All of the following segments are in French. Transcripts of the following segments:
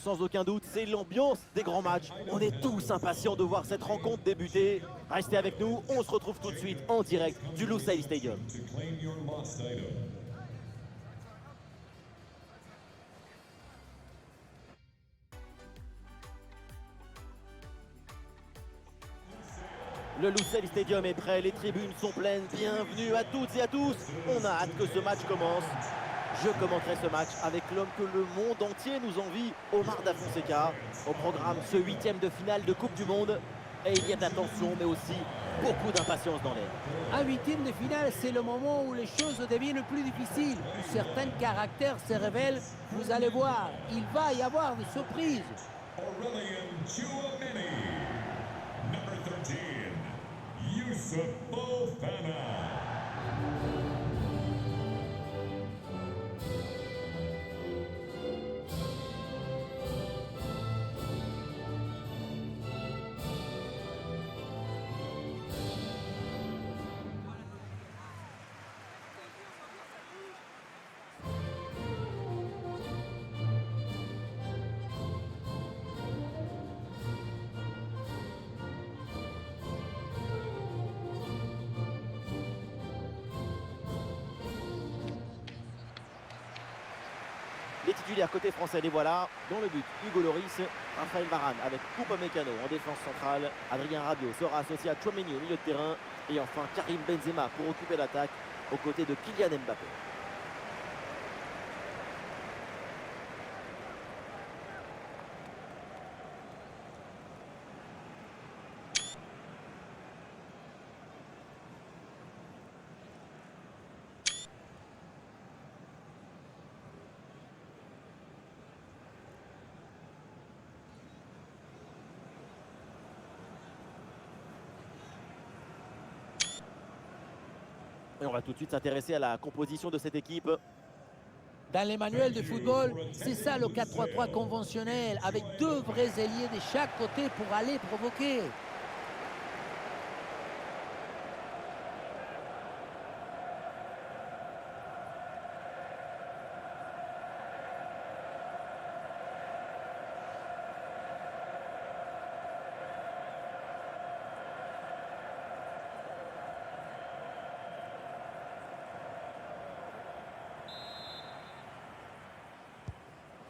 Sans aucun doute, c'est l'ambiance des grands matchs. On est tous impatients de voir cette rencontre débuter. Restez avec nous, on se retrouve tout de suite en direct du Lusail Stadium. Le Lusail Stadium est prêt, les tribunes sont pleines. Bienvenue à toutes et à tous. On a hâte que ce match commence. Je commenterai ce match avec l'homme que le monde entier nous envie, Omar Da Fonseca. Au programme, ce 8e de finale de Coupe du Monde. Et il y a de la tension, mais aussi beaucoup d'impatience dans l'air. Un 8e de finale, c'est le moment où les choses deviennent plus difficiles, où certains caractères se révèlent. Vous allez voir, il va y avoir des surprises. Aurélien Tchouameni. Number 13, Youssouf Fofana. Les titulaires côté français, les voilà. Dans le but, Hugo Lloris, Raphaël Varane avec Upamecano en défense centrale. Adrien Rabiot sera associé à Tchouameni au milieu de terrain. Et enfin Karim Benzema pour occuper l'attaque aux côtés de Kylian Mbappé. Et on va tout de suite s'intéresser à la composition de cette équipe. Dans les manuels de football, c'est ça le 4-3-3 conventionnel, avec deux vrais ailiers de chaque côté pour aller provoquer.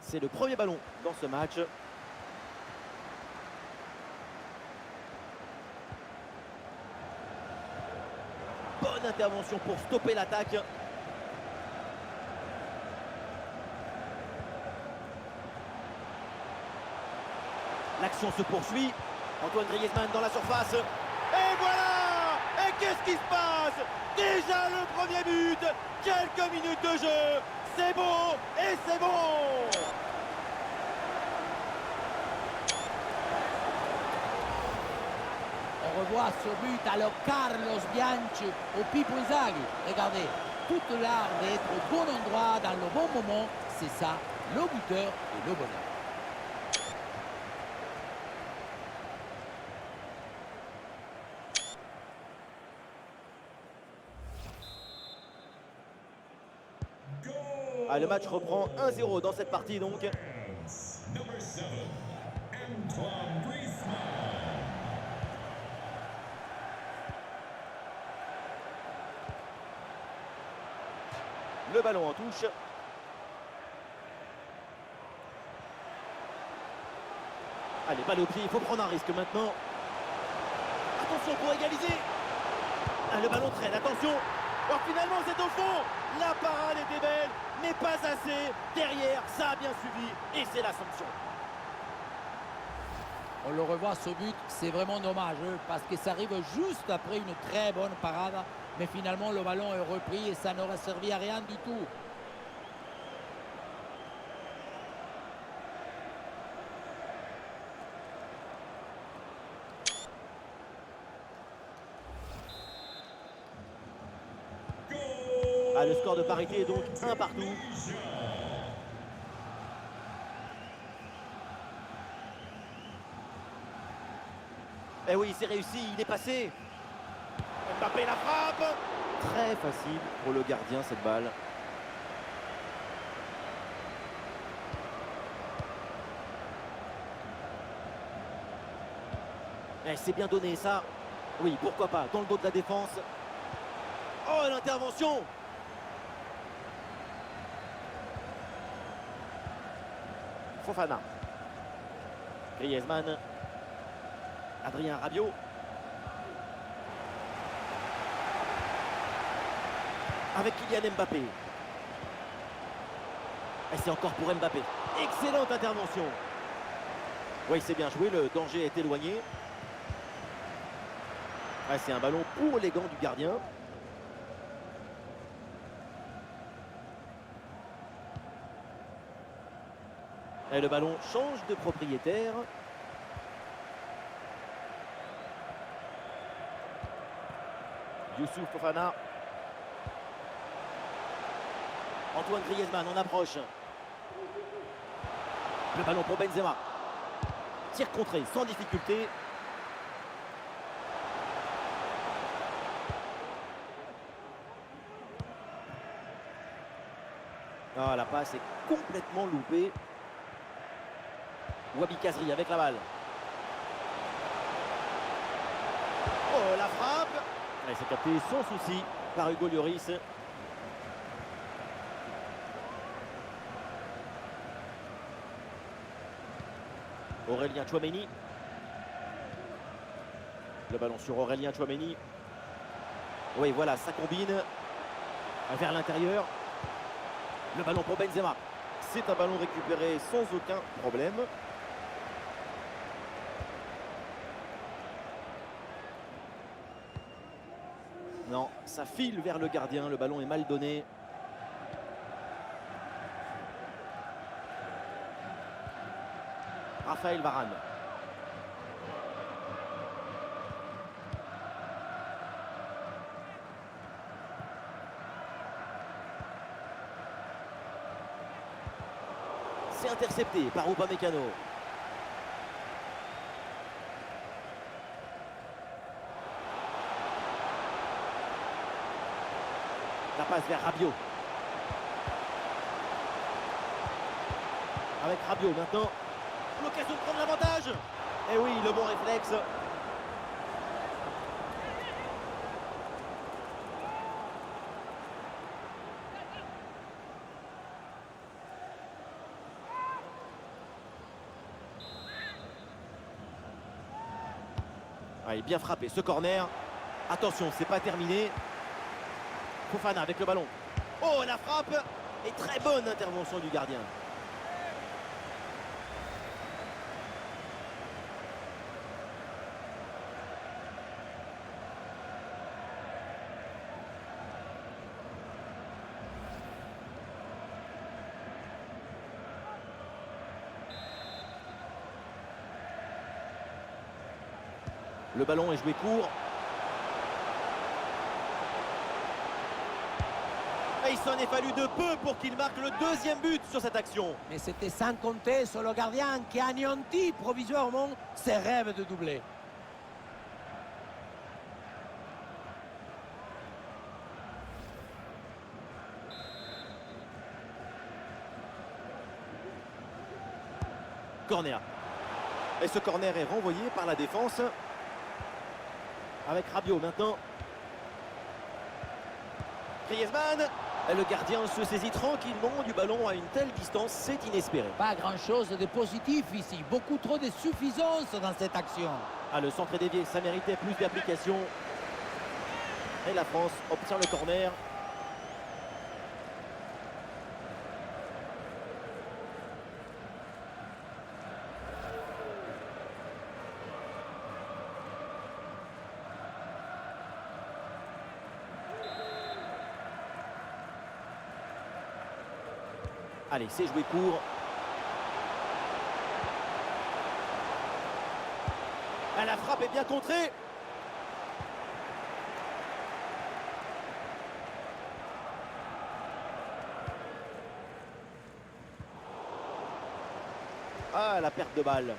C'est le premier ballon dans ce match. Bonne intervention pour stopper l'attaque. L'action se poursuit. Antoine Griezmann dans la surface. Et voilà! Et qu'est-ce qui se passe? Déjà le premier but! Quelques minutes de jeu! C'est beau et c'est bon! On revoit ce but, alors Carlos Bianchi au Pippo Inzaghi. Regardez, toute l'art d'être au bon endroit, dans le bon moment, c'est ça, le buteur et le bonheur. Ah, le match reprend 1-0 dans cette partie donc. Number 7, Antoine Griezmann. Le ballon en touche. Allez, balle au pied, il faut prendre un risque maintenant. Attention pour égaliser. Ah, le ballon traîne, attention. Oh, finalement, c'est au fond. La parade était belle, mais pas assez. Derrière, ça a bien suivi et c'est la sanction. On le revoit ce but, c'est vraiment dommage parce que ça arrive juste après une très bonne parade. Mais finalement, le ballon est repris et ça n'aurait servi à rien du tout. Ah, le score de parité est donc 1 partout. Eh oui, c'est réussi, il est passé. Mbappé la frappe. Très facile pour le gardien cette balle. Eh, c'est bien donné ça. Oui, pourquoi pas, dans le dos de la défense. Oh, l'intervention! Fofana. Griezmann. Adrien Rabiot. Avec Kylian Mbappé. Et c'est encore pour Mbappé. Excellente intervention. Oui, c'est bien joué, le danger est éloigné. Ah, c'est un ballon pour les gants du gardien. Et le ballon change de propriétaire. Youssouf Fofana. Antoine Griezmann en approche. Le ballon pour Benzema. Tir contré sans difficulté. Ah, la passe est complètement loupée. Wabi Kazri avec la balle. Oh, la frappe. Elle s'est captée sans souci par Hugo Lloris. Aurélien Tchouaméni. Le ballon sur Aurélien Tchouaméni. Oui, voilà, ça combine vers l'intérieur. Le ballon pour Benzema. C'est un ballon récupéré sans aucun problème. Non, ça file vers le gardien. Le ballon est mal donné. Raphaël Varane. C'est intercepté par Upamecano. La passe vers Rabiot. Avec Rabiot maintenant. L'occasion de prendre l'avantage. Et oui, le bon réflexe. Allez, bien frappé ce corner. Attention, c'est pas terminé. Fofana avec le ballon. Oh, la frappe. Et très bonne intervention du gardien. Le ballon est joué court. Et il s'en est fallu de peu pour qu'il marque le deuxième but sur cette action. Mais c'était sans compter sur le gardien qui a anéanti provisoirement ses rêves de doublé. Corner. Et ce corner est renvoyé par la défense. Avec Rabiot maintenant. Griezmann. Et le gardien se saisit tranquillement du ballon à une telle distance, c'est inespéré. Pas grand-chose de positif ici. Beaucoup trop de suffisance dans cette action. Ah, le centre est dévié, ça méritait plus d'application. Et la France obtient le corner. Allez, c'est joué court. Ah, la frappe est bien contrée. Ah, la perte de balle.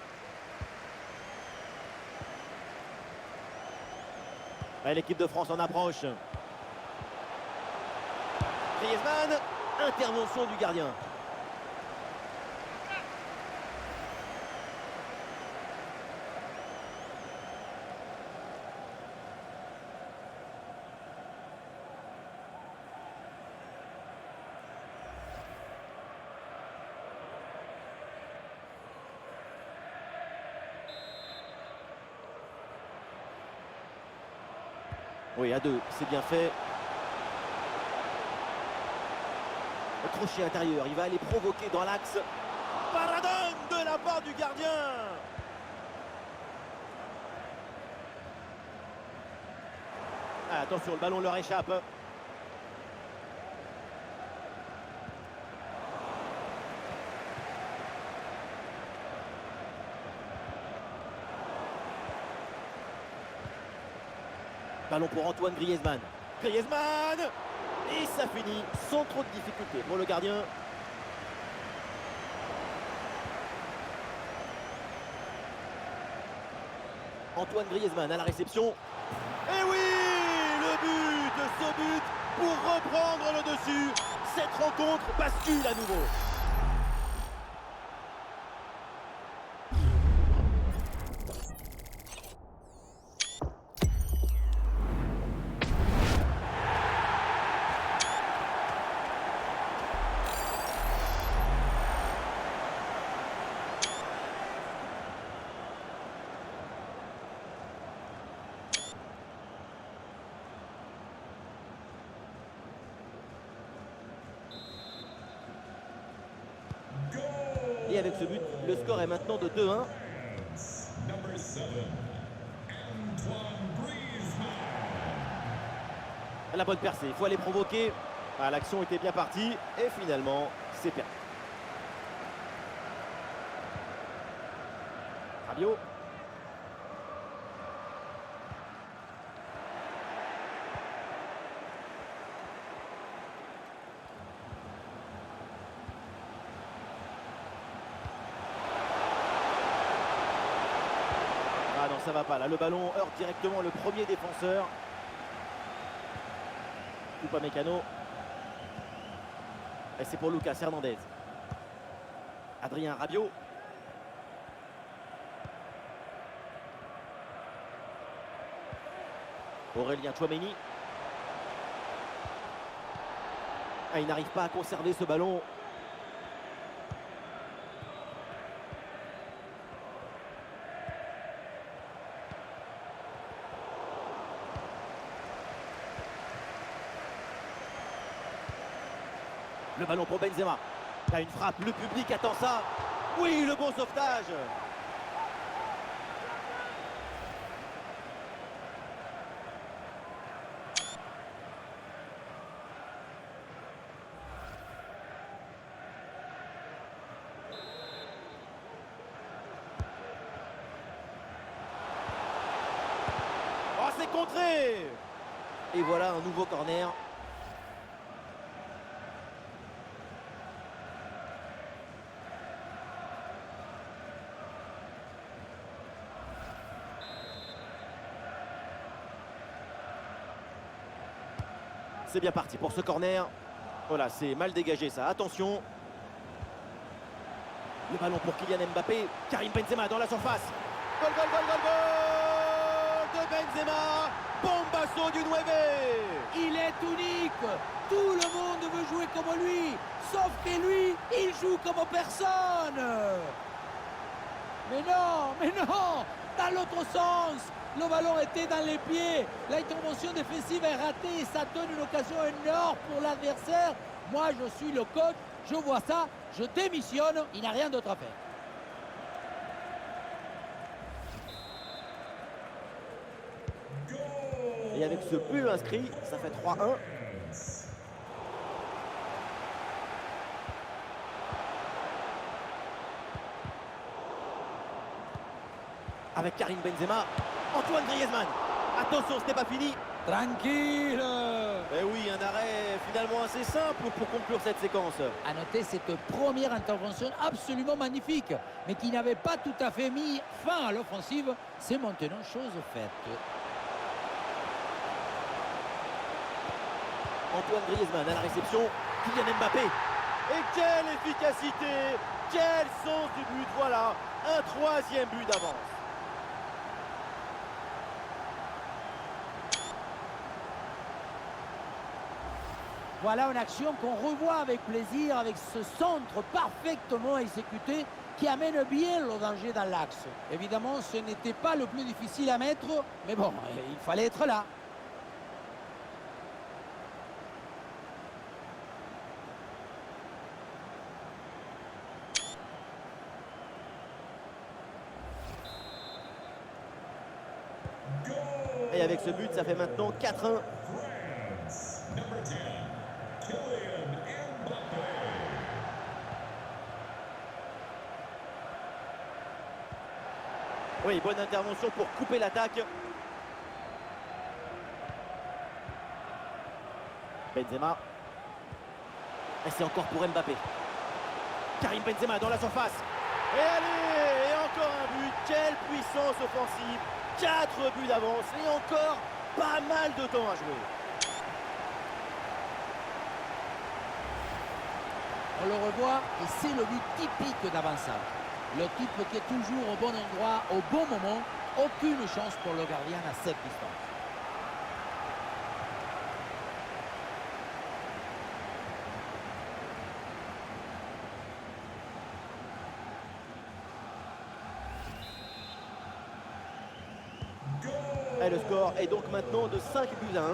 Ah, l'équipe de France en approche. Griezmann, intervention du gardien. Oui, à 2, c'est bien fait. Le crochet intérieur, il va aller provoquer dans l'axe. Paradon de la part du gardien. Ah, attention, le ballon leur échappe. Ballon pour Antoine Griezmann. Griezmann! Et ça finit sans trop de difficultés pour le gardien. Antoine Griezmann à la réception. Et oui! Le but! Ce but pour reprendre le dessus. Cette rencontre bascule à nouveau. Et avec ce but, le score est maintenant de 2-1. Number 7, Antoine Griezmann. La bonne percée, il faut aller provoquer. Ah, l'action était bien partie et finalement, c'est perdu. Rabiot. Ah non, ça va pas. Là, le ballon heurte directement le premier défenseur. Upamecano. Et c'est pour Lucas Hernandez. Adrien Rabiot. Aurélien Tchouaméni. Ah, il n'arrive pas à conserver ce ballon. Le ballon pour Benzema. Il y a une frappe, le public attend ça. Oui, le bon sauvetage. Oh, c'est contré. Et voilà un nouveau corner. C'est bien parti pour ce corner. Voilà, c'est mal dégagé ça. Attention. Le ballon pour Kylian Mbappé. Karim Benzema dans la surface. Gol, gol, gol, gol, gol de Benzema. Bombasso du 9. Il est unique. Tout le monde veut jouer comme lui. Sauf que lui, il joue comme personne. Mais non. Dans l'autre sens. Le ballon était dans les pieds. L'intervention défensive est ratée et ça donne une occasion énorme pour l'adversaire. Moi, je suis le coach. Je vois ça. Je démissionne. Il n'a rien d'autre à faire. Et avec ce but inscrit, ça fait 3-1. Avec Karim Benzema. Antoine Griezmann. Attention, ce n'est pas fini. Tranquille. Eh oui, un arrêt finalement assez simple pour conclure cette séquence. À noter cette première intervention absolument magnifique, mais qui n'avait pas tout à fait mis fin à l'offensive. C'est maintenant chose faite. Antoine Griezmann à la réception. Kylian Mbappé. Et quelle efficacité. Quel sens du but. Voilà, un troisième but d'avance. Voilà une action qu'on revoit avec plaisir, avec ce centre parfaitement exécuté qui amène bien le danger dans l'axe. Évidemment, ce n'était pas le plus difficile à mettre, mais bon, il fallait être là. Et avec ce but, ça fait maintenant 4-1. France, number 10, Kylian Mbappé. Oui, bonne intervention pour couper l'attaque. Benzema. Et c'est encore pour Mbappé. Karim Benzema dans la surface. Et allez, et encore un but. Quelle puissance offensive. 4 buts d'avance et encore pas mal de temps à jouer. On le revoit et c'est le but typique d'avançage. Le type qui est toujours au bon endroit, au bon moment. Aucune chance pour le gardien à cette distance. Et le score est donc maintenant de 5 buts à 1.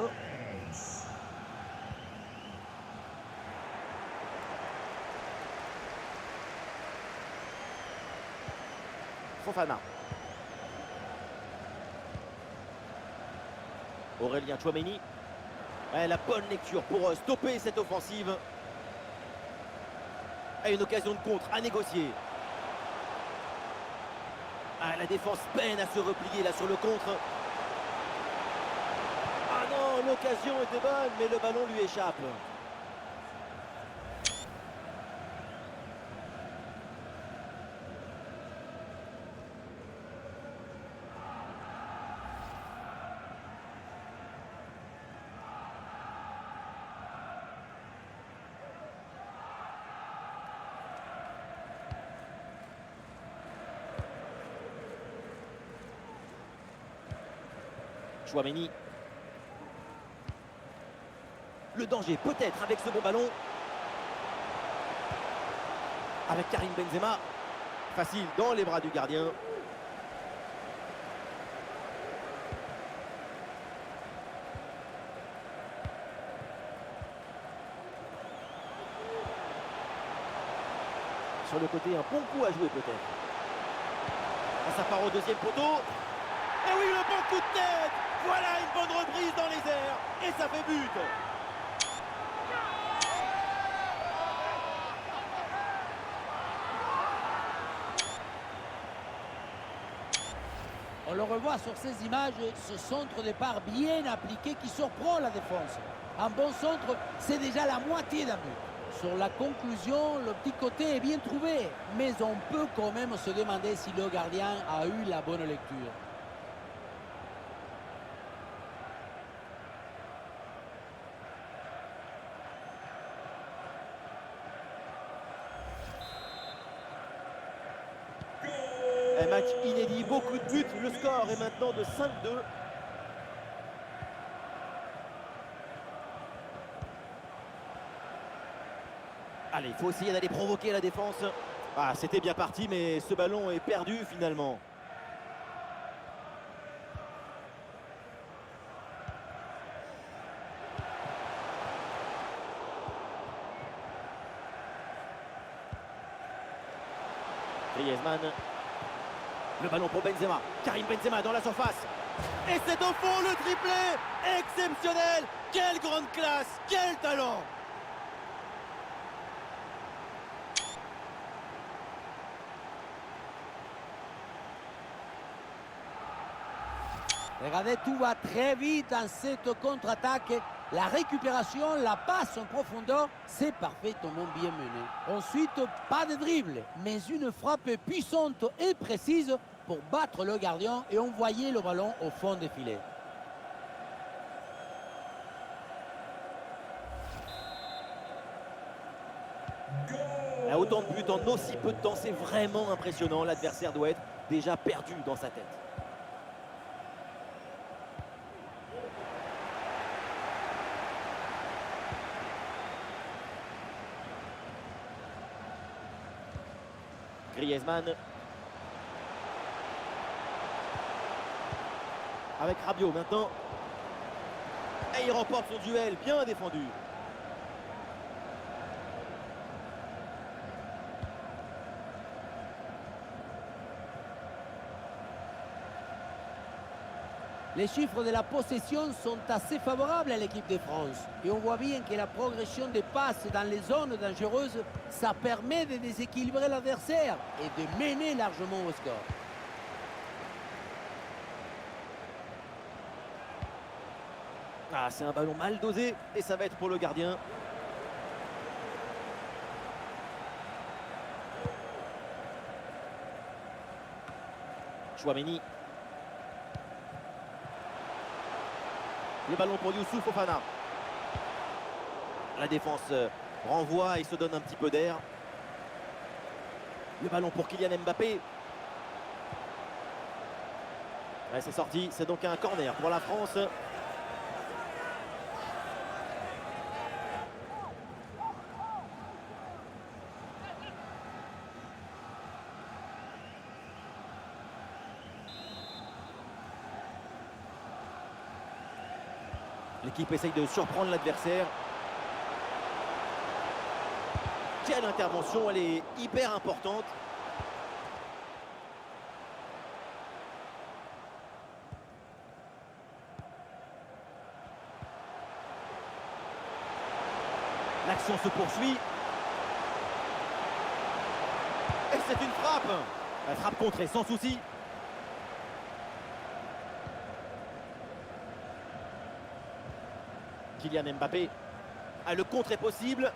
Fofana. Aurélien Tchouaméni. La bonne lecture pour stopper cette offensive. Et une occasion de contre à négocier. La défense peine à se replier là sur le contre. Ah non, l'occasion était bonne, mais le ballon lui échappe. Tchouaméni. Le danger peut-être avec ce bon ballon. Avec Karim Benzema. Facile dans les bras du gardien. Sur le côté, un bon coup à jouer peut-être. Ça part au deuxième poteau. Et oui, le bon coup de tête. Voilà une bonne reprise dans les airs. Et ça fait but. On le revoit sur ces images, ce centre départ bien appliqué qui surprend la défense. Un bon centre, c'est déjà la moitié d'un but. Sur la conclusion, le petit côté est bien trouvé, mais on peut quand même se demander si le gardien a eu la bonne lecture. Un match inédit, beaucoup de buts. Le score est maintenant de 5-2. Allez, il faut essayer d'aller provoquer la défense. Ah, c'était bien parti, mais ce ballon est perdu finalement. Griezmann. Le ballon pour Benzema. Karim Benzema dans la surface. Et c'est au fond le triplé. Exceptionnel. Quelle grande classe. Quel talent. Regardez, tout va très vite dans cette contre-attaque. La récupération, la passe en profondeur, c'est parfaitement bien mené. Ensuite, pas de dribble, mais une frappe puissante et précise pour battre le gardien et envoyer le ballon au fond des filets. Autant de buts en aussi peu de temps, c'est vraiment impressionnant. L'adversaire doit être déjà perdu dans sa tête. Griezmann. Avec Rabiot maintenant. Et il remporte son duel, bien défendu. Les chiffres de la possession sont assez favorables à l'équipe de France. Et on voit bien que la progression des passes dans les zones dangereuses, ça permet de déséquilibrer l'adversaire et de mener largement au score. Ah, c'est un ballon mal dosé et ça va être pour le gardien. Chouameni. Le ballon pour Youssouf Fofana. La défense renvoie et se donne un petit peu d'air. Le ballon pour Kylian Mbappé. Ouais, c'est sorti, c'est donc un corner pour la France. L'équipe essaye de surprendre l'adversaire. Quelle intervention, elle est hyper importante. L'action se poursuit. Et c'est une frappe. La frappe contrée sans souci. Kylian Mbappé. Ah, le contre est possible.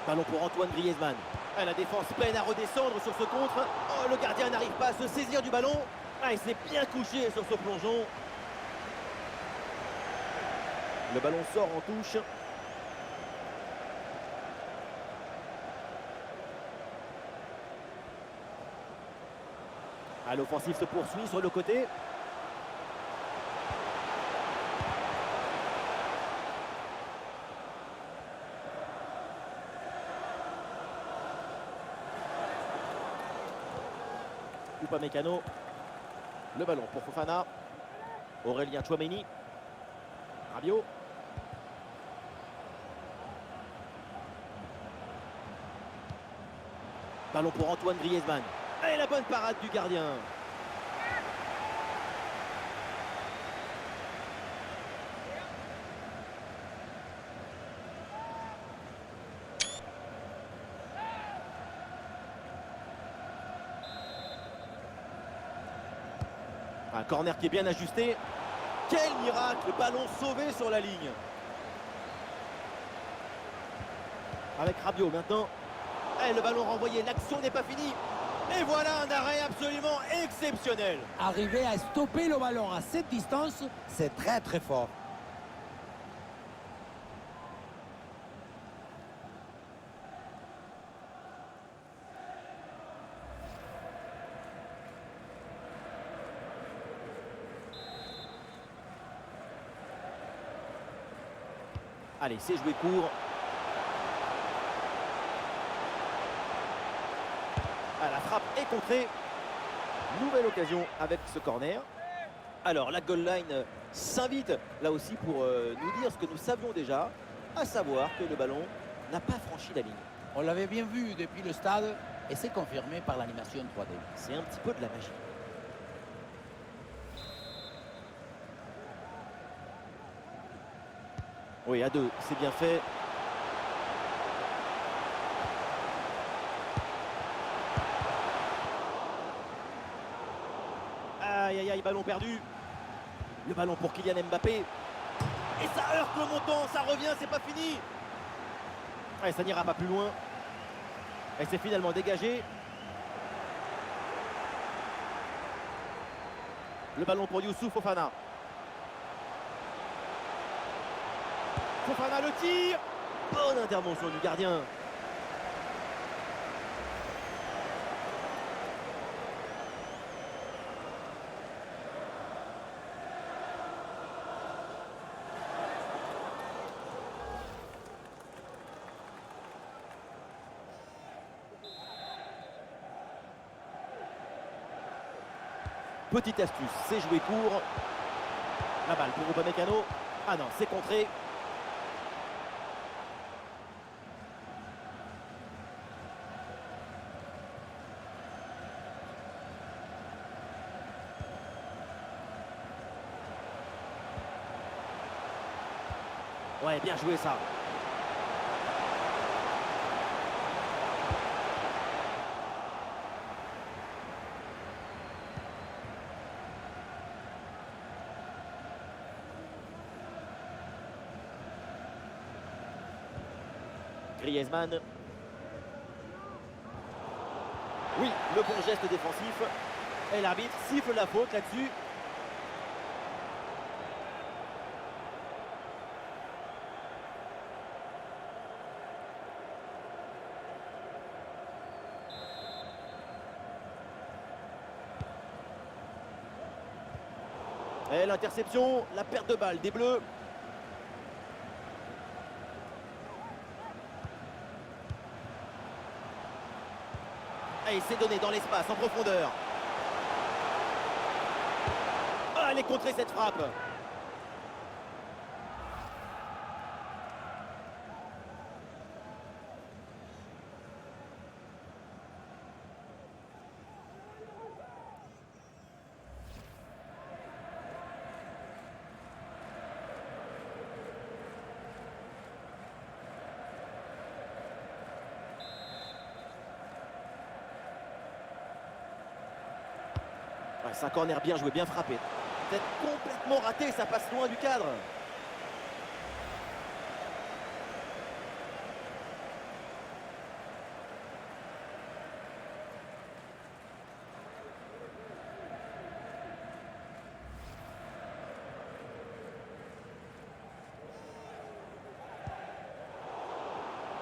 Ballon pour Antoine Griezmann. Ah, la défense peine à redescendre sur ce contre. Oh, le gardien n'arrive pas à se saisir du ballon. Ah, il s'est bien couché sur ce plongeon. Le ballon sort en touche. Ah, l'offensive se poursuit sur le côté. Upamecano. Le ballon pour Fofana. Aurélien Chouameni. Rabiot. Ballon pour Antoine Griezmann. Et la bonne parade du gardien. Un corner qui est bien ajusté. Quel miracle! Ballon sauvé sur la ligne. Avec Rabiot maintenant. Et le ballon renvoyé. L'action n'est pas finie. Et voilà un arrêt absolument exceptionnel. Arriver à stopper le ballon à cette distance, c'est très très fort. Allez, c'est joué court. Ah, la frappe est contrée. Nouvelle occasion avec ce corner. Alors, la goal line s'invite là aussi pour nous dire ce que nous savions déjà, à savoir que le ballon n'a pas franchi la ligne. On l'avait bien vu depuis le stade et c'est confirmé par l'animation 3D. C'est un petit peu de la magie. Oui, à deux, c'est bien fait. Aïe, aïe, aïe, ballon perdu. Le ballon pour Kylian Mbappé. Et ça heurte le montant, ça revient, c'est pas fini. Ouais, ça n'ira pas plus loin. Et c'est finalement dégagé. Le ballon pour Youssouf Fofana. Fofana le tire. Bonne intervention du gardien. Petite astuce, c'est joué court. La balle pour Upamecano. Ah non, c'est contré. Ouais, bien joué ça. Griezmann. Oui, le bon geste défensif. Et l'arbitre siffle la faute là-dessus. Et l'interception, la perte de balle des Bleus. Et c'est donné dans l'espace, en profondeur. Ah, elle est contrée cette frappe. Ouais, c'est un corner bien joué, bien frappé. Peut-être complètement raté, ça passe loin du cadre.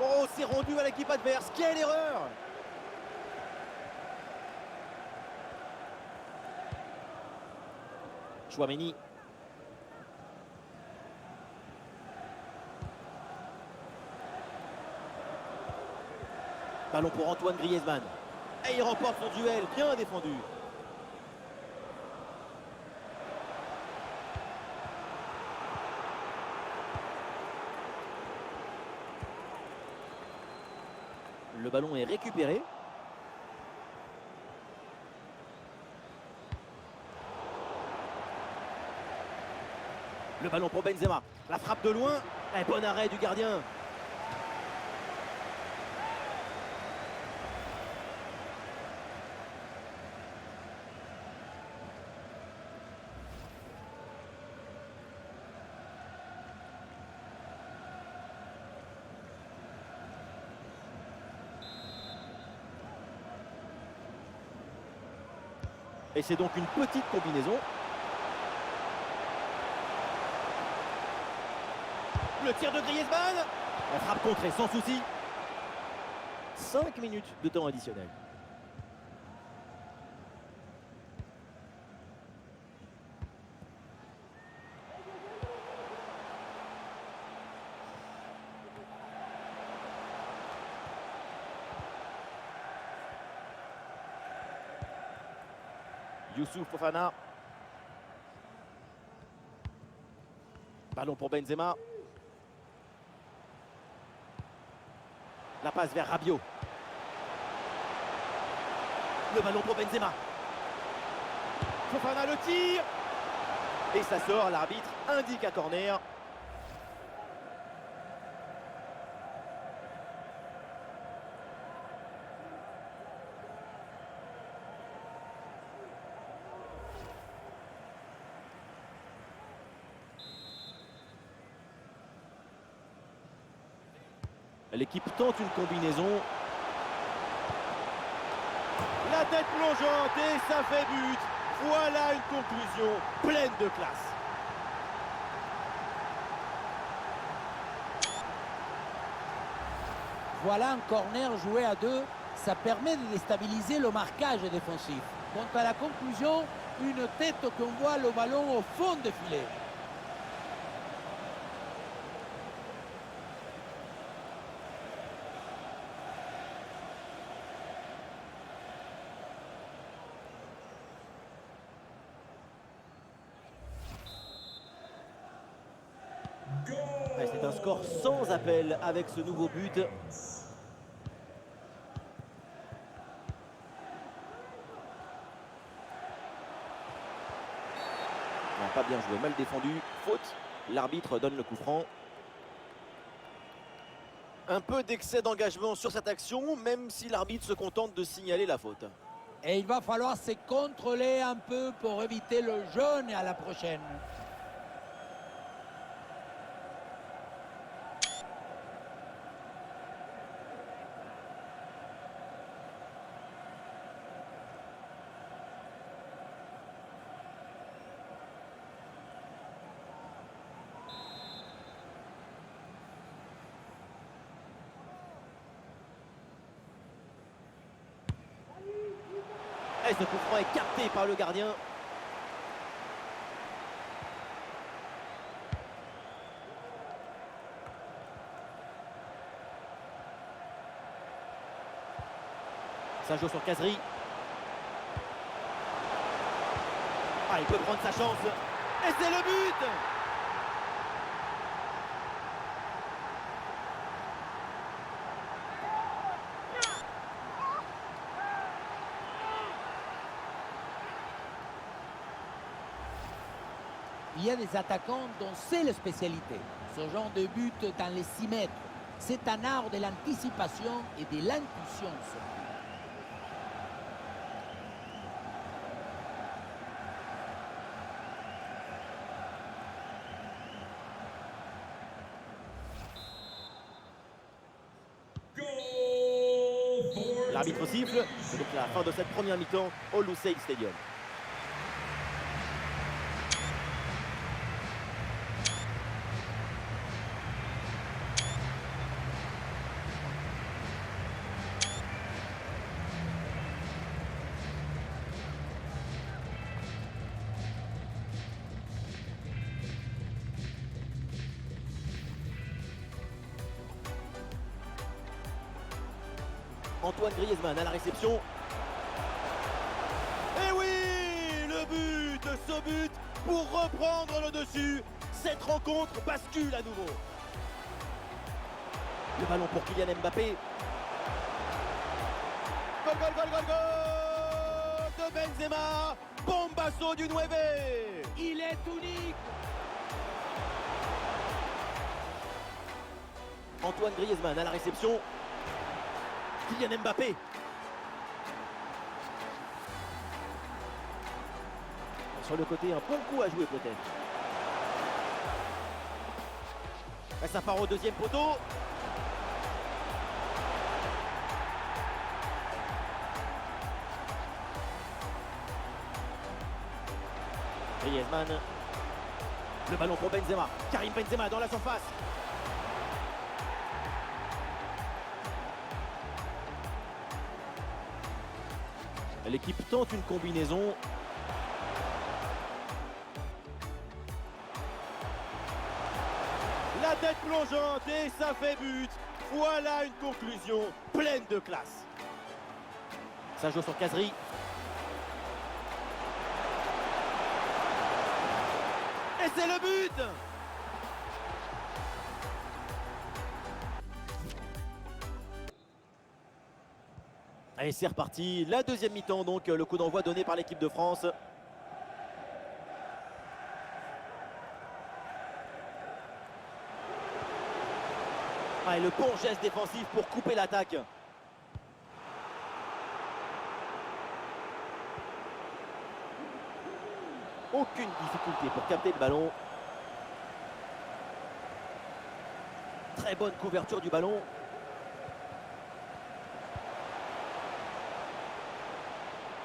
Oh, c'est rendu à l'équipe adverse. Quelle erreur! Chouameni. Ballon pour Antoine Griezmann. Et il remporte son duel, bien défendu. Le ballon est récupéré. Le ballon pour Benzema. La frappe de loin. Et bon arrêt du gardien. Et c'est donc une petite combinaison. Le tir de Griezmann. La frappe contrée sans souci. 5 minutes de temps additionnel. Youssouf Fofana. Ballon pour Benzema. La passe vers Rabiot. Le ballon pour Benzema. Fofana le tire. Et ça sort, l'arbitre indique un corner. L'équipe tente une combinaison. La tête plongeante et ça fait but. Voilà une conclusion pleine de classe. Voilà un corner joué à deux. Ça permet de déstabiliser le marquage défensif. Quant à la conclusion, une tête qu'on voit le ballon au fond des filets. C'est un score sans appel avec ce nouveau but. Non, pas bien joué, mal défendu. Faute. L'arbitre donne le coup franc. Un peu d'excès d'engagement sur cette action, même si l'arbitre se contente de signaler la faute. Et il va falloir se contrôler un peu pour éviter le jaune à la prochaine. Et ce coup franc est capté par le gardien. Ça joue sur Cazerie. Ah, il peut prendre sa chance. Et c'est le but! Il y a des attaquants dont c'est la spécialité. Ce genre de but dans les 6 mètres. C'est un art de l'anticipation et de l'impulsion. Goal for L'arbitre siffle. C'est donc la fin de cette première mi-temps au Lusail Stadium. Antoine Griezmann à la réception. Et oui, le but, ce but pour reprendre le dessus. Cette rencontre bascule à nouveau. Le ballon pour Kylian Mbappé. Gol, gol, gol, gol, gol de Benzema. Bombasso du 9. Il est unique. Antoine Griezmann à la réception. Kylian Mbappé. Sur le côté, un bon coup à jouer peut-être. Et ça part au deuxième poteau. Griezmann. Le ballon pour Benzema. Karim Benzema dans la surface. L'équipe tente une combinaison. La tête plongeante et ça fait but. Voilà une conclusion pleine de classe. Ça joue sur Cazerie. Et c'est le but! Allez, c'est reparti. La deuxième mi-temps, donc le coup d'envoi donné par l'équipe de France. Ah, et le bon geste défensif pour couper l'attaque. Aucune difficulté pour capter le ballon. Très bonne couverture du ballon.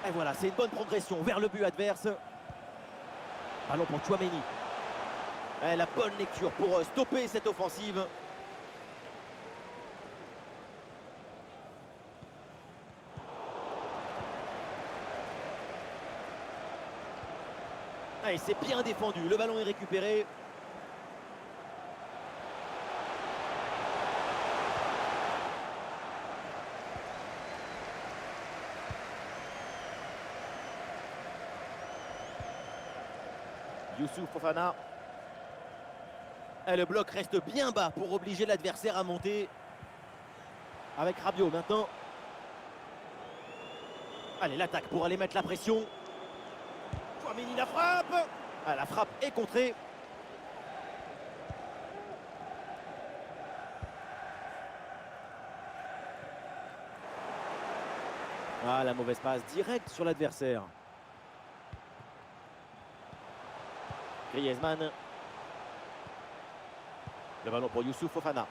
Et voilà, c'est une bonne progression vers le but adverse. Ballon pour Tchouaméni. Et la bonne lecture pour stopper cette offensive. Et c'est bien défendu, le ballon est récupéré. Youssouf Fofana. Et le bloc reste bien bas pour obliger l'adversaire à monter. Avec Rabiot maintenant. Allez, l'attaque pour aller mettre la pression. Tchouaméni, la frappe. Ah, la frappe est contrée. Ah, la mauvaise passe directe sur l'adversaire. Griezmann. Le ballon pour Youssouf Fofana.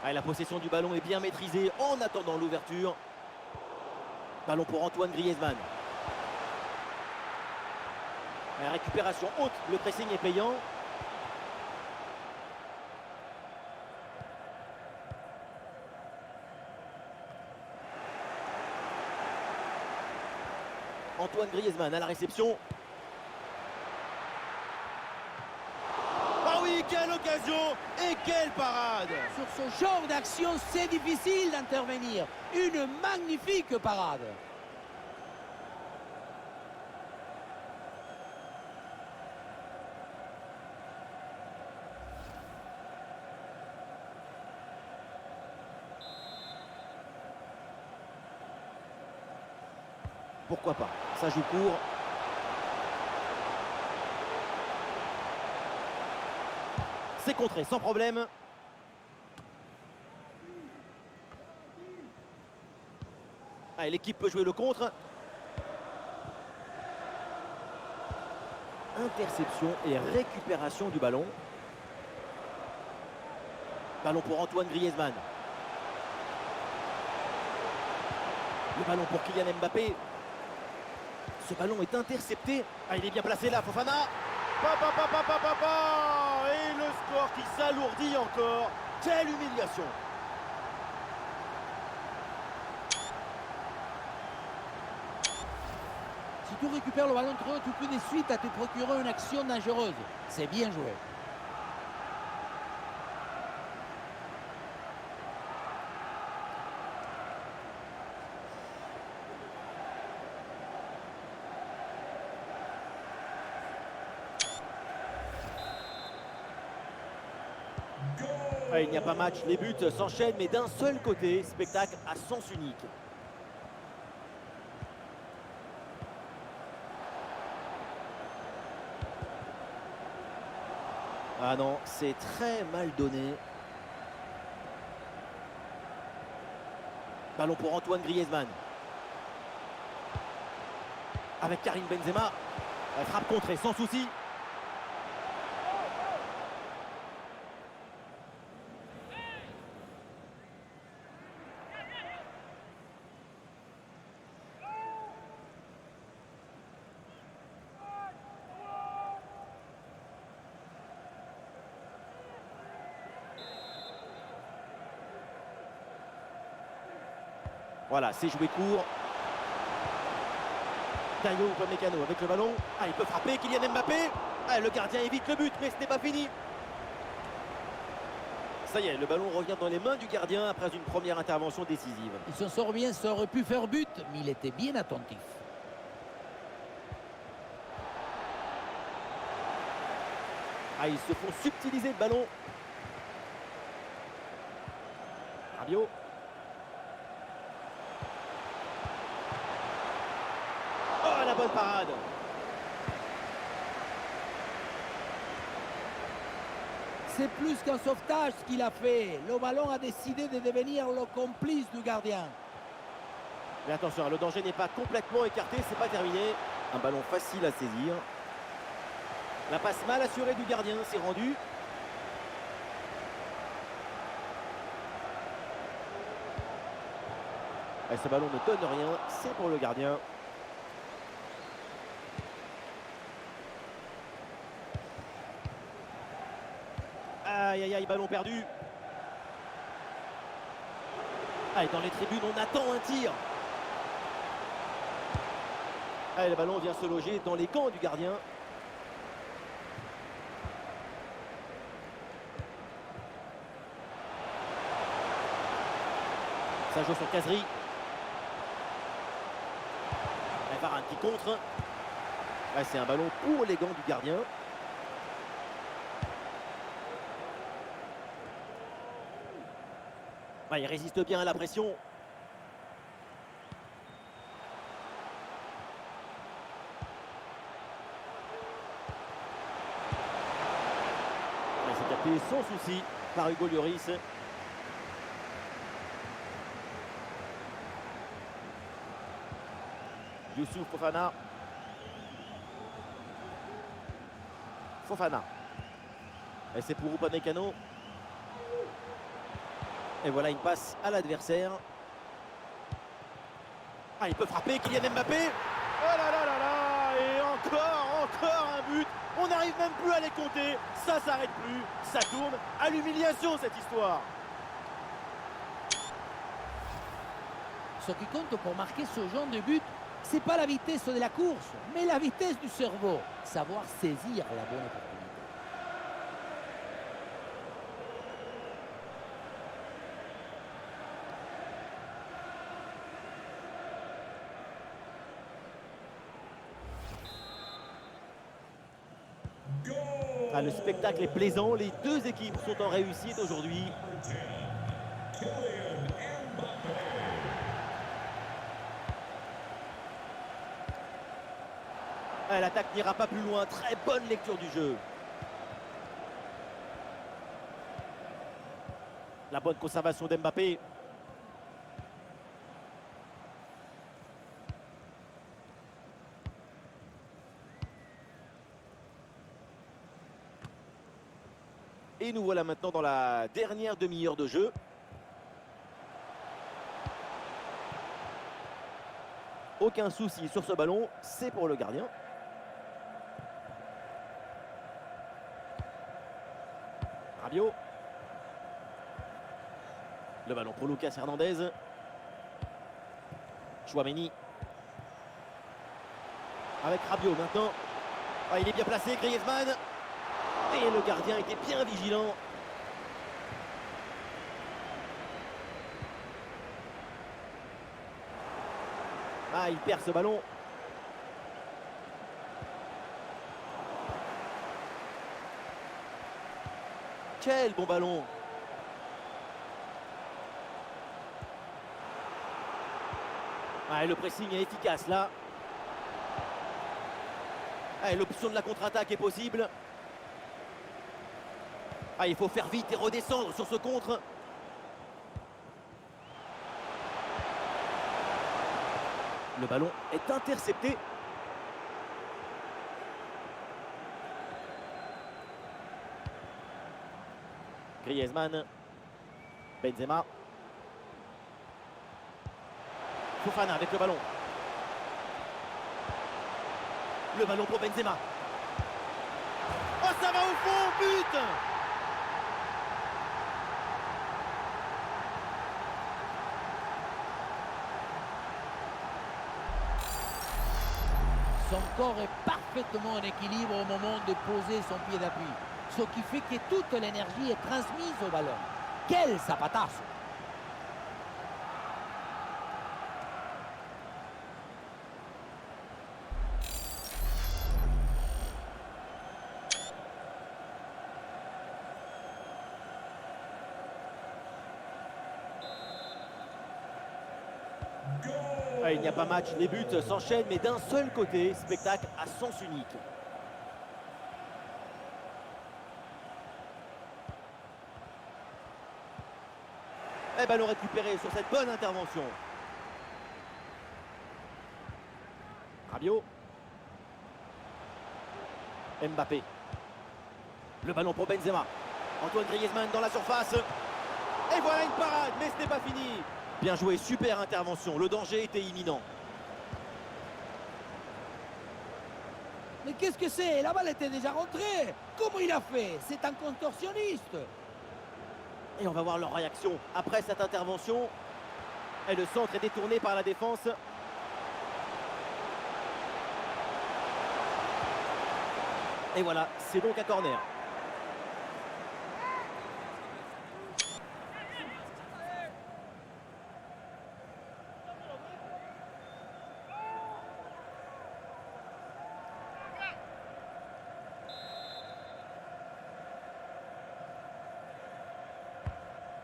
Ah, la possession du ballon est bien maîtrisée en attendant l'ouverture. Ballon pour Antoine Griezmann. La récupération haute, le pressing est payant. Antoine Griezmann à la réception. Ah oui, quelle occasion et quelle parade! Sur ce genre d'action, c'est difficile d'intervenir. Une magnifique parade. Pourquoi pas? Ça joue court. C'est contré sans problème. Allez, l'équipe peut jouer le contre. Interception et récupération du ballon. Ballon pour Antoine Griezmann. Le ballon pour Kylian Mbappé. Ce ballon est intercepté. Ah, il est bien placé là, Fofana. Et le score qui s'alourdit encore. Quelle humiliation. Si tu récupères le ballon trop haut, tu peux de suite à te procurer une action dangereuse. C'est bien joué. Ah, il n'y a pas match, les buts s'enchaînent mais d'un seul côté. Spectacle à sens unique. Ah non, c'est très mal donné. Ballon pour Antoine Griezmann. Avec Karim Benzema. Elle frappe contrée sans souci. Voilà, c'est joué court. Tayo Upamecano avec le ballon. Ah, il peut frapper, Kylian Mbappé. Ah, le gardien évite le but, mais ce n'est pas fini. Ça y est, le ballon revient dans les mains du gardien après une première intervention décisive. Il s'en sort bien, ça aurait pu faire but, mais il était bien attentif. Ah, ils se font subtiliser le ballon. Rabiot. Oh, la bonne parade. C'est plus qu'un sauvetage ce qu'il a fait. Le ballon a décidé de devenir le complice du gardien. Mais attention, le danger n'est pas complètement écarté, c'est pas terminé. Un ballon facile à saisir. La passe mal assurée du gardien, c'est rendu. Et ce ballon ne donne rien, c'est pour le gardien. Aïe aïe aïe, ballon perdu. Ah, et dans les tribunes, on attend un tir. Ah, le ballon vient se loger dans les gants du gardien. Ça joue sur Casery. Varane qui contre. Ah, c'est un ballon pour les gants du gardien. Ah, il résiste bien à la pression. Il s'est capté sans souci par Hugo Lloris. Youssouf Fofana. Fofana. Et c'est pour Upamecano. Et voilà une passe à l'adversaire. Ah, il peut frapper, Kylian Mbappé. Oh là là là là. Et encore un but. On n'arrive même plus à les compter. Ça s'arrête plus. Ça tourne à l'humiliation cette histoire. Ce qui compte pour marquer ce genre de but, c'est pas la vitesse de la course, mais la vitesse du cerveau. Savoir saisir la bonne opportunité. Ah, le spectacle est plaisant. Les deux équipes sont en réussite aujourd'hui. Kylian Mbappé. Ah, l'attaque n'ira pas plus loin. Très bonne lecture du jeu. La bonne conservation d'Mbappé. Et nous voilà maintenant dans la dernière demi-heure de jeu. Aucun souci sur ce ballon, c'est pour le gardien. Rabiot. Le ballon pour Lucas Hernandez. Chouameni. Avec Rabiot maintenant. Ah, il est bien placé, Griezmann. Et le gardien était bien vigilant. Ah, il perd ce ballon. Quel bon ballon. Ah, et le pressing est efficace là. Ah, et l'option de la contre-attaque est possible. Ah, il faut faire vite et redescendre sur ce contre. Le ballon est intercepté. Griezmann. Benzema. Fofana avec le ballon. Le ballon pour Benzema. Oh, ça va au fond, but! Son corps est parfaitement en équilibre au moment de poser son pied d'appui. Ce qui fait que toute l'énergie est transmise au ballon. Quel zapatazo! Ah, il n'y a pas match, les buts s'enchaînent, mais d'un seul côté, spectacle à sens unique. Et ballon récupéré sur cette bonne intervention. Rabiot. Mbappé. Le ballon pour Benzema. Antoine Griezmann dans la surface. Et voilà une parade, mais ce n'est pas fini. Bien joué, super intervention. Le danger était imminent. Mais qu'est-ce que c'est? La balle était déjà rentrée. Comment il a fait? C'est un contorsionniste. Et on va voir leur réaction après cette intervention. Et le centre est détourné par la défense. Et voilà, c'est donc un corner.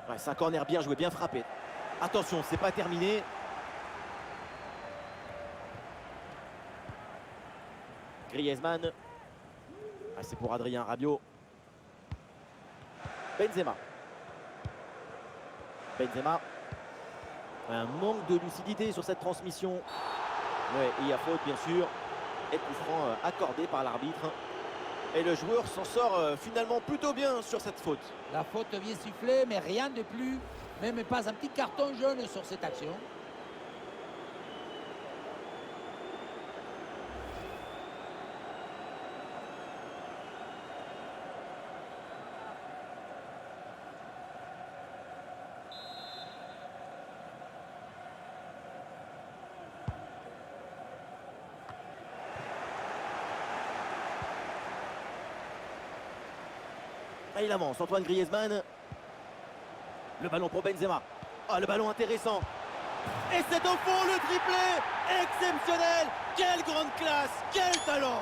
Ouais, c'est un corner bien joué, bien frappé. Attention, c'est pas terminé. Griezmann. Ah, c'est pour Adrien Rabiot. Benzema. Benzema. Un manque de lucidité sur cette transmission. Ouais, il y a faute bien sûr. Et coup franc accordé par l'arbitre. Et le joueur s'en sort finalement plutôt bien sur cette faute. La faute vient siffler, mais rien de plus. Même pas un petit carton jaune sur cette action. Et il avance, Antoine Griezmann. Le ballon pour Benzema. Ah, le ballon intéressant. Et c'est au fond le triplé. Exceptionnel. Quelle grande classe. Quel talent.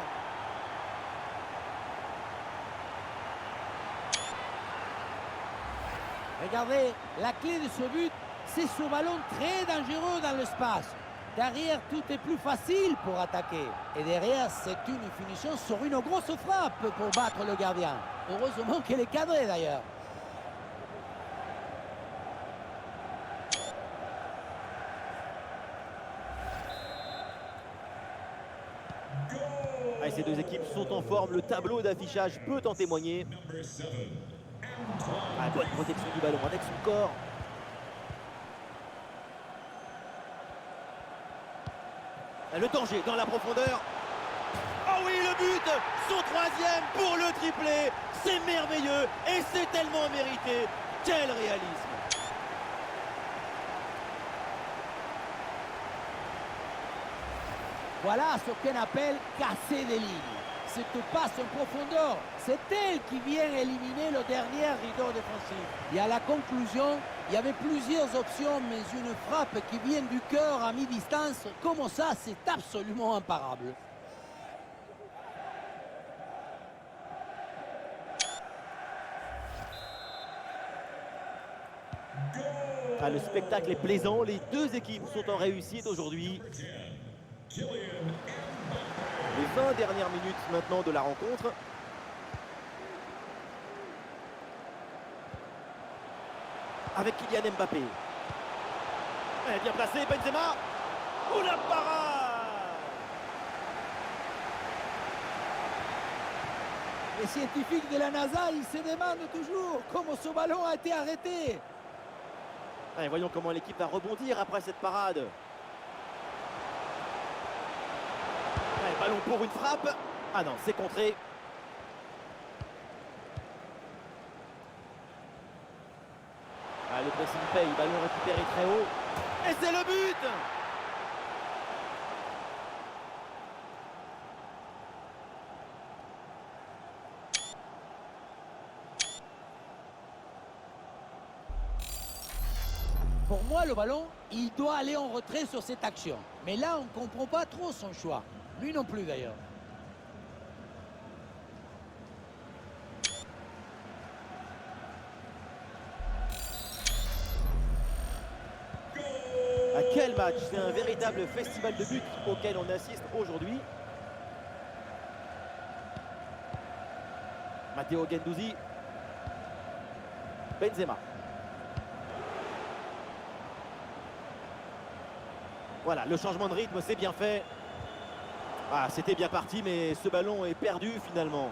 Regardez, la clé de ce but, c'est ce ballon très dangereux dans l'espace. Derrière, tout est plus facile pour attaquer. Et derrière, c'est une finition sur une grosse frappe pour battre le gardien. Heureusement qu'elle est cadrée d'ailleurs. Goal! Ah, ces deux équipes sont en forme. Le tableau d'affichage peut en témoigner. Number 7, Ah, bonne protection du ballon avec son corps. Le danger dans la profondeur. Oh oui, le but. Son troisième pour le triplé. C'est merveilleux et c'est tellement mérité. Quel réalisme. Voilà ce qu'on appelle casser des lignes. Cette passe en profondeur, c'est elle qui vient éliminer le dernier rideau défensif. Et à la conclusion, il y avait plusieurs options, mais une frappe qui vient du cœur à mi-distance, comme ça, c'est absolument imparable. goal! Ah, le spectacle est plaisant. Les deux équipes sont en réussite aujourd'hui. 10, Kylian Les 20 dernières minutes maintenant de la rencontre. Avec Kylian Mbappé. Elle est bien placée, Benzema. Oh la parade! Les scientifiques de la NASA, ils se demandent toujours comment ce ballon a été arrêté. Allez, voyons comment l'équipe va rebondir après cette parade. Allez, ballon pour une frappe. Ah non, c'est contré. Ah, le pressing paye, ballon récupéré très haut. Et c'est le but! Pour moi, le ballon, il doit aller en retrait sur cette action. Mais là, on ne comprend pas trop son choix. Lui non plus d'ailleurs. Ah, quel match! C'est un véritable festival de buts auquel on assiste aujourd'hui. Matteo Guendouzi. Benzema. Voilà, le changement de rythme, c'est bien fait. Ah, c'était bien parti, mais ce ballon est perdu finalement.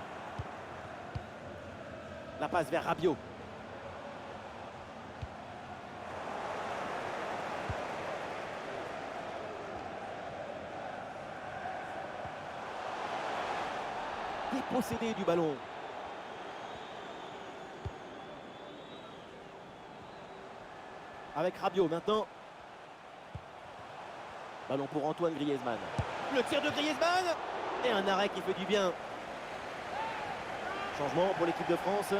La passe vers Rabiot. Dépossédé du ballon. Avec Rabiot maintenant. Ballon pour Antoine Griezmann. Le tir de Griezmann. Et un arrêt qui fait du bien. Changement pour l'équipe de France.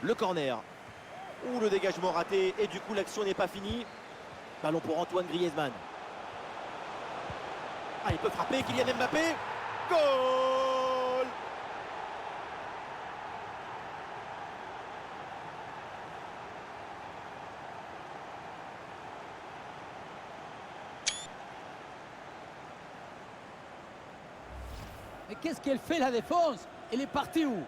Le corner. Ouh, le dégagement raté. Et du coup, l'action n'est pas finie. Ballon pour Antoine Griezmann. Ah, il peut frapper, Kylian Mbappé. Goal! Mais qu'est-ce qu'elle fait la défense? Elle est partie où?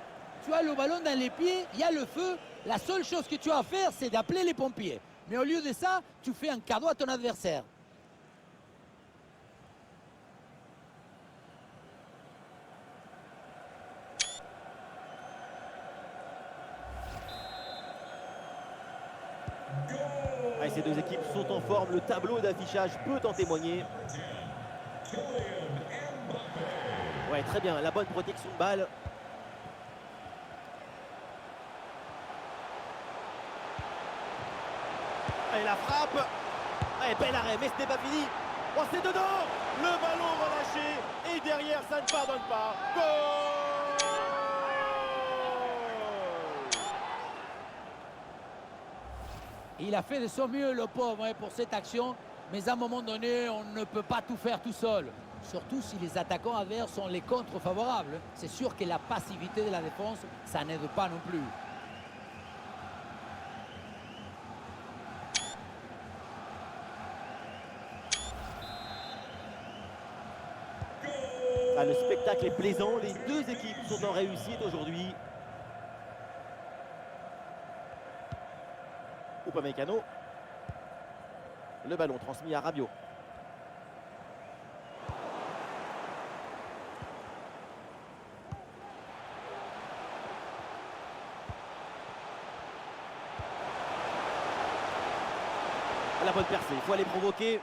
Tu as le ballon dans les pieds, il y a le feu. La seule chose que tu as à faire, c'est d'appeler les pompiers. Mais au lieu de ça, tu fais un cadeau à ton adversaire. Ouais, ces deux équipes sont en forme, le tableau d'affichage peut en témoigner. Ouais, très bien, la bonne protection de balle. Et la frappe. Et bel arrêt, mais ce n'est pas fini. Oh, c'est dedans. Le ballon relâché. Et derrière, ça ne pardonne pas. Goal! Il a fait de son mieux, le pauvre, pour cette action. Mais à un moment donné, on ne peut pas tout faire tout seul. Surtout si les attaquants adverses sont les contre favorables. C'est sûr que la passivité de la défense, ça n'aide pas non plus. Ah, le spectacle est plaisant, les deux équipes sont en réussite aujourd'hui. Upamecano. Le ballon transmis à Rabiot. La bonne percée, il faut aller provoquer.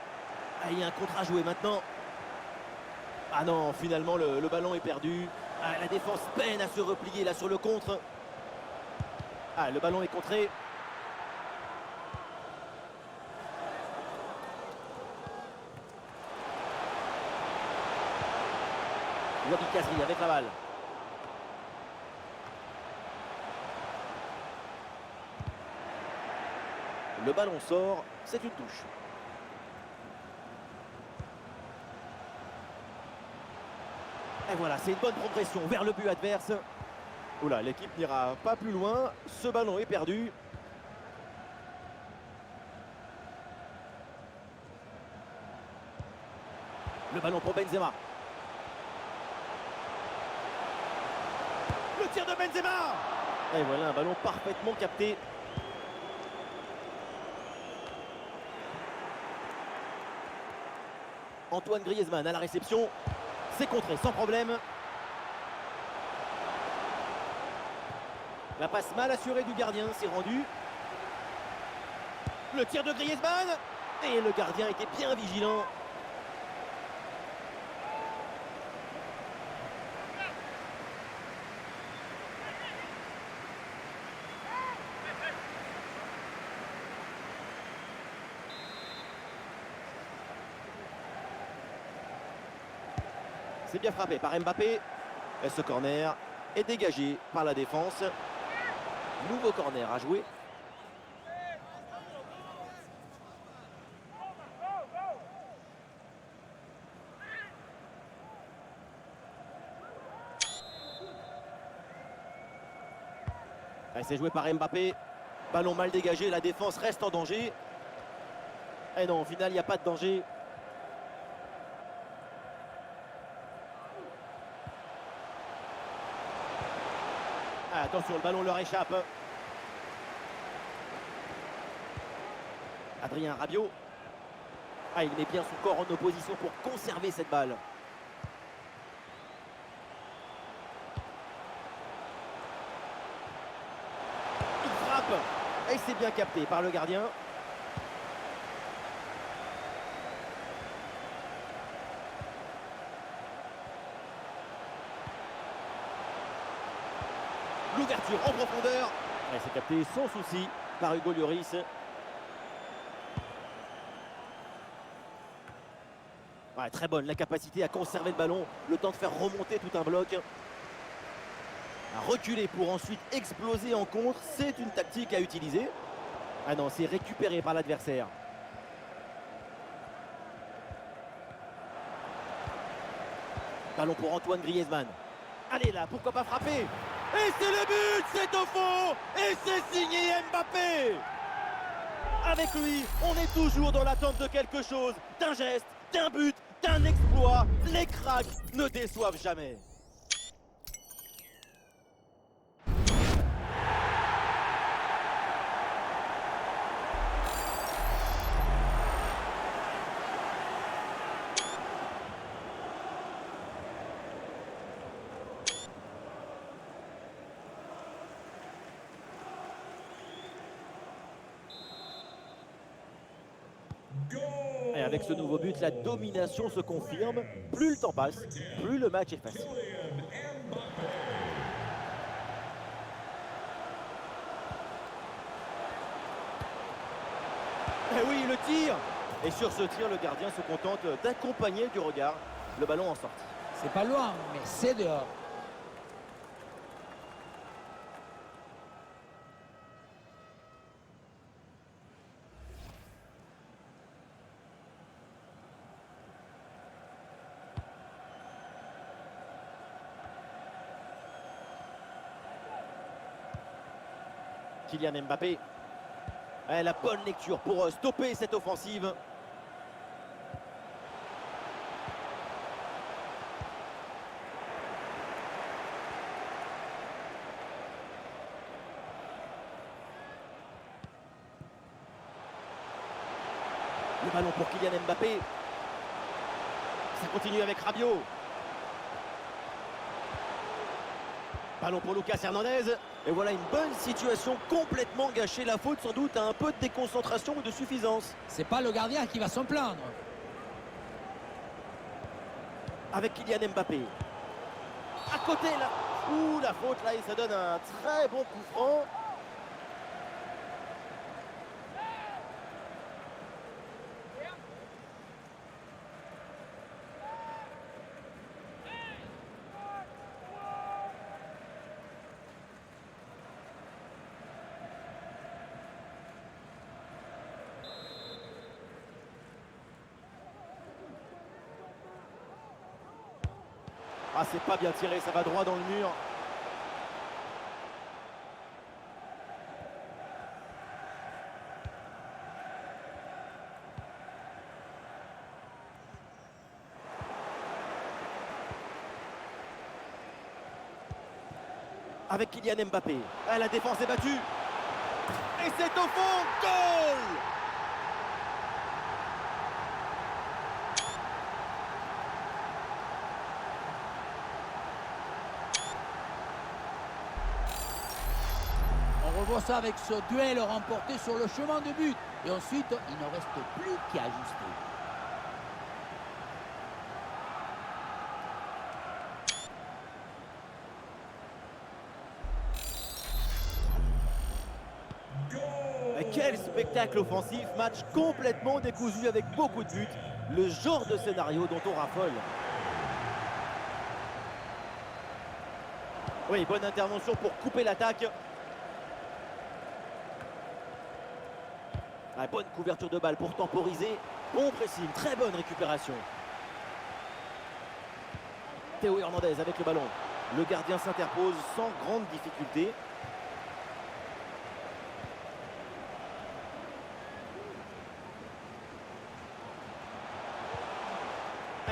Ah, il y a un contre à jouer maintenant. Ah non, finalement le ballon est perdu. Ah, la défense peine à se replier là sur le contre. Ah, le ballon est contré. Wabi Kazri avec la balle. Le ballon sort, c'est une touche. Et voilà, c'est une bonne progression vers le but adverse. Oula, l'équipe n'ira pas plus loin. Ce ballon est perdu. Le ballon pour Benzema. Le tir de Benzema. Et voilà, un ballon parfaitement capté. Antoine Griezmann à la réception. C'est contré sans problème. La passe mal assurée du gardien, c'est rendu. Le tir de Griezmann. Et le gardien était bien vigilant. C'est bien frappé par Mbappé. Et ce corner est dégagé par la défense. Nouveau corner à jouer. C'est joué par Mbappé. Ballon mal dégagé, la défense reste en danger. Et non, au final, il n'y a pas de danger. Ah, attention, le ballon leur échappe. Adrien Rabiot. Ah, il met bien son corps en opposition pour conserver cette balle. Il frappe. Et c'est bien capté par le gardien. L'ouverture en profondeur. Et c'est capté sans souci par Hugo Lloris. Ouais, très bonne la capacité à conserver le ballon, le temps de faire remonter tout un bloc. À reculer pour ensuite exploser en contre, c'est une tactique à utiliser. Ah non, c'est récupéré par l'adversaire. Ballon pour Antoine Griezmann. Allez là, pourquoi pas frapper? Et c'est le but, c'est au fond. Et c'est signé Mbappé. Avec lui, on est toujours dans l'attente de quelque chose, d'un geste, d'un but, d'un exploit. Les cracks ne déçoivent jamais. Et avec ce nouveau but, la domination se confirme. Plus le temps passe, plus le match est facile. Et oui, le tir! Et sur ce tir, le gardien se contente d'accompagner du regard le ballon en sortie. C'est pas loin, mais c'est dehors. Kylian Mbappé. La bonne lecture pour stopper cette offensive. Le ballon pour Kylian Mbappé. Ça continue avec Rabiot. Ballon pour Lucas Hernandez. Et voilà une bonne situation complètement gâchée. La faute sans doute à un peu de déconcentration ou de suffisance. C'est pas le gardien qui va s'en plaindre. Avec Kylian Mbappé. À côté là. Ouh, la faute là, et ça donne un très bon coup franc. Ah, c'est pas bien tiré, ça va droit dans le mur. Avec Kylian Mbappé. Ah, la défense est battue. Et c'est au fond. Goal! On revoit ça avec ce duel remporté sur le chemin de but. Et ensuite, il ne reste plus qu'à ajuster. Quel spectacle offensif, match complètement décousu avec beaucoup de buts. Le genre de scénario dont on raffole. Oui, bonne intervention pour couper l'attaque. Bonne couverture de balle pour temporiser. Bon pressing, très bonne récupération. Théo Hernandez avec le ballon. Le gardien s'interpose sans grande difficulté.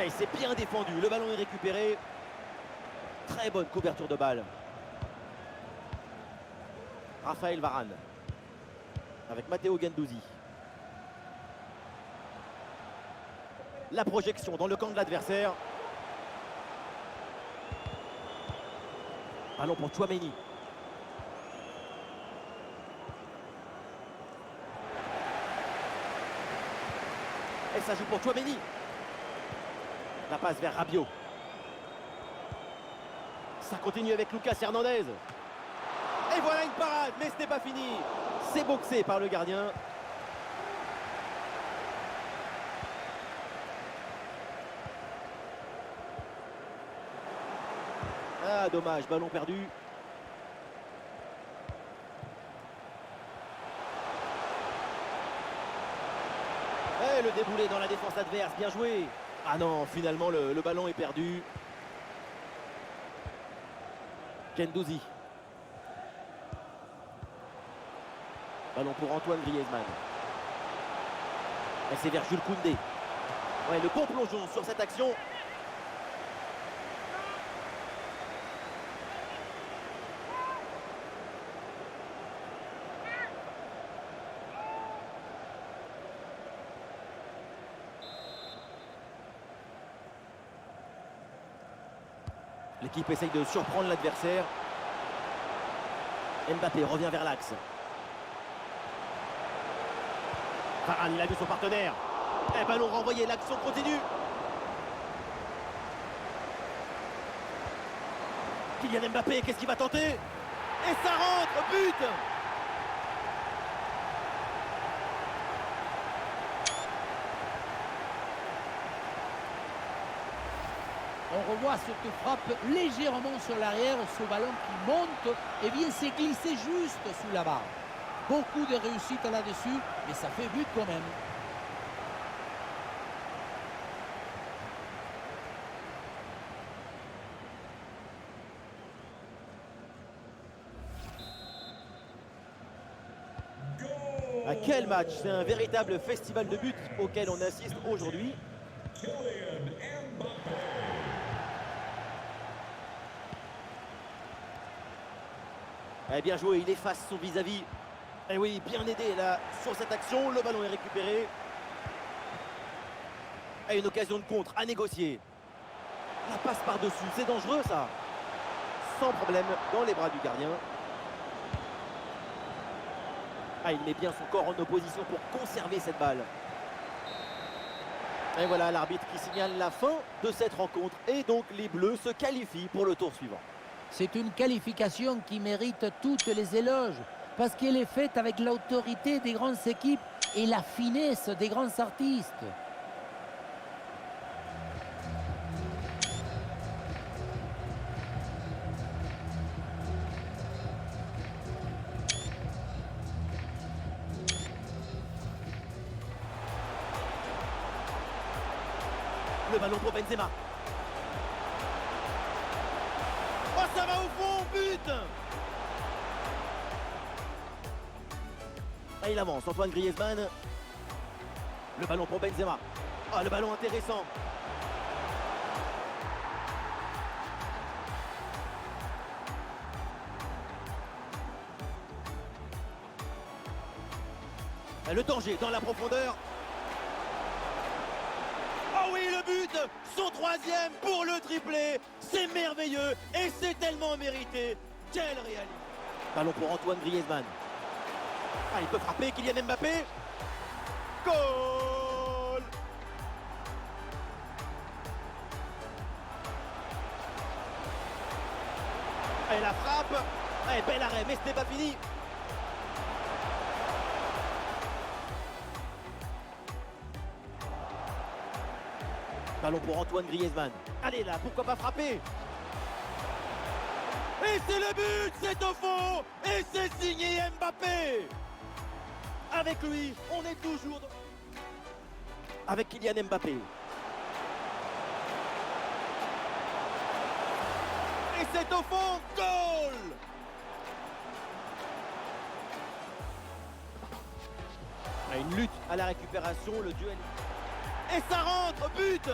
Et c'est bien défendu, le ballon est récupéré. Très bonne couverture de balle. Raphaël Varane. Avec Matteo Guendouzi. La projection dans le camp de l'adversaire. Ballon pour Tchouaméni. Et ça joue pour Tchouaméni. La passe vers Rabiot. Ça continue avec Lucas Hernandez. Et voilà une parade, mais ce n'est pas fini. C'est boxé par le gardien. Ah, dommage, ballon perdu. Et le déboulé dans la défense adverse, bien joué. Ah non, finalement le ballon est perdu. Guendouzi. Ballon pour Antoine Griezmann. Et c'est vers Jules Koundé. Ouais, le bon plongeon sur cette action. L'équipe essaye de surprendre l'adversaire. Mbappé revient vers l'axe. Varane, il a vu son partenaire. Et ballon renvoyé, l'action continue. Kylian Mbappé, qu'est-ce qu'il va tenter? Et ça rentre, but! On revoit cette frappe légèrement sur l'arrière, ce ballon qui monte et vient se glisser juste sous la barre. Beaucoup de réussite là-dessus, mais ça fait but quand même. Goal! À quel match? C'est un véritable festival de buts auquel on assiste aujourd'hui. Kylian Mbappé. Eh bien joué, il efface son vis-à-vis. Et oui, bien aidé là sur cette action. Le ballon est récupéré. Et une occasion de contre à négocier. La passe par-dessus, c'est dangereux ça. Sans problème dans les bras du gardien. Ah, il met bien son corps en opposition pour conserver cette balle. Et voilà l'arbitre qui signale la fin de cette rencontre. Et donc les Bleus se qualifient pour le tour suivant. C'est une qualification qui mérite toutes les éloges parce qu'elle est faite avec l'autorité des grandes équipes et la finesse des grands artistes. Le ballon pour Benzema. Oh, ça va au fond, but! Ah, il avance, Antoine Griezmann. Le ballon pour Benzema. Ah, le ballon intéressant. Le danger dans la profondeur. Oh oui, le but! Son troisième pour le triplé. C'est merveilleux et c'est tellement mérité. Quel réalisme! Ballon pour Antoine Griezmann. Ah, il peut frapper Kylian Mbappé. Goal! Et la frappe. Et bel arrêt, mais ce n'est pas fini. Ballon pour Antoine Griezmann. Allez là, pourquoi pas frapper? Et c'est le but, c'est au fond. Et c'est signé Mbappé. Avec lui, on est toujours avec Kylian Mbappé. Et c'est au fond, goal! Une lutte à la récupération, le duel. Et ça rentre, but!